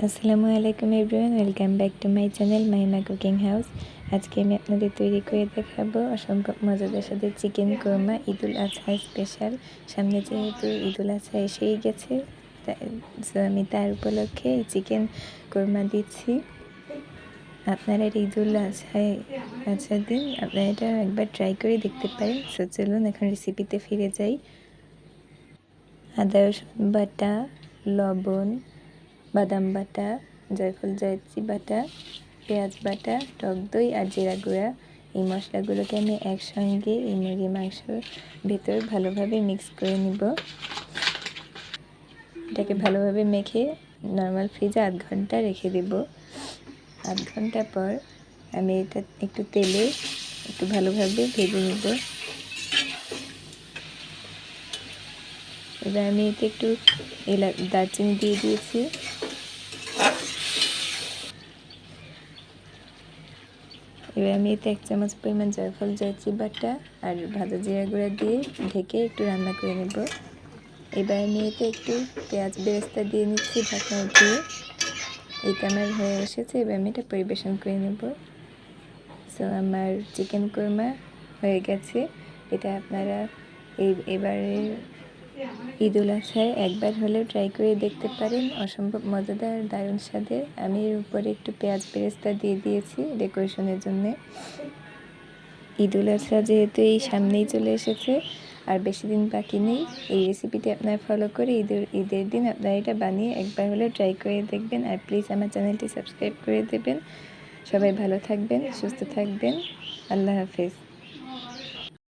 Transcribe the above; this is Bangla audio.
আসসালামু আলাইকুম everyone, welcome back to my channel Mahima cooking house. আজকে আমি আপনাদের তৈরি করে দেখাবো অসম্ভব মজাদার সাথে চিকেন কোরমা ঈদুল আজহা স্পেশাল। সামনে যেহেতু ঈদুল আজহা এসেই গেছে, আমি তার উপলক্ষে এই চিকেন কোরমা দিচ্ছি। আপনারা ঈদুল আজহার দিন আপনারা এটা একবার ট্রাই করে দেখতে পারেন। সো চলুন এখন রেসিপিতে ফিরে যাই। আদা রসুন বাটা, লবণ, বাদাম বাটা, জয়ফল জয়ত্রী বাটা, পেঁয়াজ বাটা, টক দই আর জিরা গুঁড়া, এই মশলাগুলোকে আমি একসঙ্গে এই মুরগি মাংসের ভেতর ভালোভাবে মিক্স করে নিব। এটাকে ভালোভাবে মেখে নর্মাল ফ্রিজে 8 ঘন্টা রেখে দেব। 8 ঘন্টা পর আমি এটা একটু তেলে একটু ভালোভাবে ভেজে নিব। এবার আমি এতে একটু দারচিনি দিয়ে দিয়েছি। এবার আমি এতে 1 চামচ পরিমাণ জয়ফল জয়ত্রী বাটা আর ভাজা জিরা গুঁড়া দিয়ে ঢেকে একটু রান্না করে নেব। এবার আমি এতে একটু পেঁয়াজ বেরেস্তা দিয়ে নিচ্ছি ঢাকনা দিয়ে। এটা আমার হয়ে এসেছে, এবার আমি এটা পরিবেশন করে নেব। সো আমার চিকেন কোরমা হয়ে গেছে। এটা আপনারা এবারে ঈদুল আজহায় একবার হলেও ট্রাই করে দেখতে পারেন। অসম্ভব মজাদার, দারুণ স্বাদের। আমি এর উপরে একটু পেঁয়াজ বেরেস্তা দিয়ে দিয়েছি ডেকোরেশনের জন্য। ঈদুল আজহা যেহেতু এই সামনেই চলে এসেছে, আর বেশি দিন বাকি নেই, এই রেসিপিটি আপনারা ফলো করে ঈদের দিন আপনারা এটা বানিয়ে একবার হলেও ট্রাই করে দেখবেন। আর প্লিজ আমার চ্যানেলটি সাবস্ক্রাইব করে দেবেন। সবাই ভালো থাকবেন, সুস্থ থাকবেন। আল্লাহ হাফেজ।